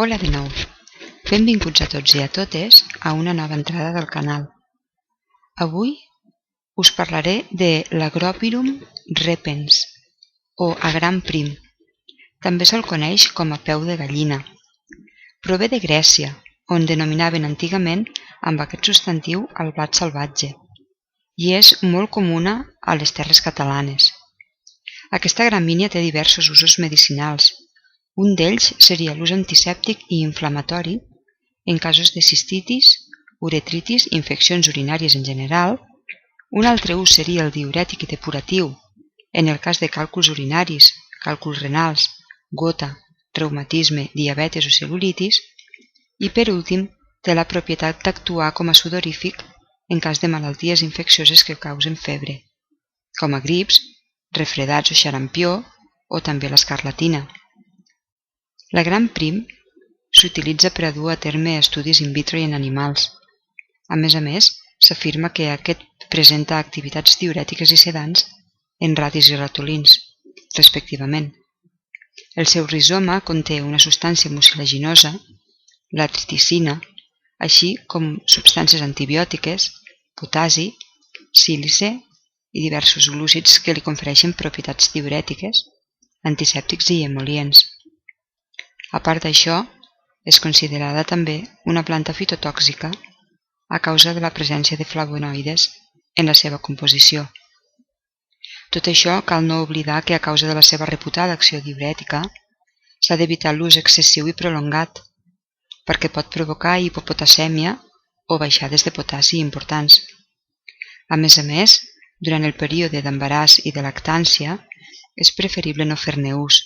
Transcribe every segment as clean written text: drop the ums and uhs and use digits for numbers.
Hola de nou, benvinguts a tots i a totes a una nova entrada del canal. Avui us parlaré de l'Agropyrum repens, o agran prim. També se'l coneix com a peu de gallina. Prové de Grècia, on denominaven antigament amb aquest substantiu el blat salvatge, i és molt comuna a les terres catalanes. Aquesta gramínia té diversos usos medicinals. Un d'ells seria l'ús antisèptic i inflamatori en casos de cistitis, uretritis i infeccions urinàries en general. Un altre ús seria el diürètic i depuratiu en el cas de càlculs urinaris, càlculs renals, gota, reumatisme, diabetes o cel·lulitis. I per últim, té la propietat d'actuar com a sudorífic en cas de malalties infeccioses que causen febre, com a grips, refredats o xarampió, o també l'escarlatina. L'agran prim s'utilitza per a dur a terme estudis in vitro i en animals. A més, s'afirma que aquest presenta activitats diürètiques i sedants en ratis i ratolins, respectivament. El seu rizoma conté una substància mucilaginosa, la triticina, així com substàncies antibiòtiques, potassi, sílice i diversos glúcids que li confereixen propietats diürètiques, antisèptics i emol·lients. A part d'això, és considerada també una planta fitotòxica a causa de la presència de flavonoides en la seva composició. Tot això cal no oblidar que a causa de la seva reputada acció diürètica s'ha d'evitar l'ús excessiu i prolongat, perquè pot provocar hipopotassèmia o baixades de potassi importants. A més, durant el període d'embaràs i de lactància és preferible no fer-ne ús,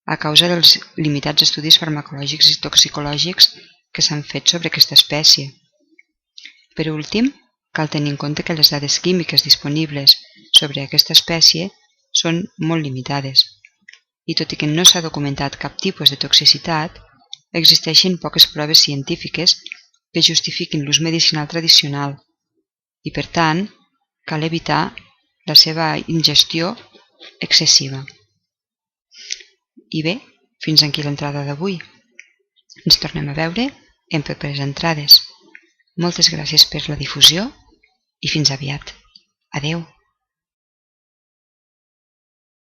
a causa dels limitats estudis farmacològics i toxicològics que s'han fet sobre aquesta espècie. Per últim, cal tenir en compte que les dades químiques disponibles sobre aquesta espècie són molt limitades, i tot i que no s'ha documentat cap tipus de toxicitat, existeixen poques proves científiques que justifiquin l'ús medicinal tradicional i, per tant, cal evitar la seva ingestió excessiva. I bé, fins aquí l'entrada d'avui. Ens tornem a veure en properes entrades. Moltes gràcies per la difusió i fins aviat. Adeu!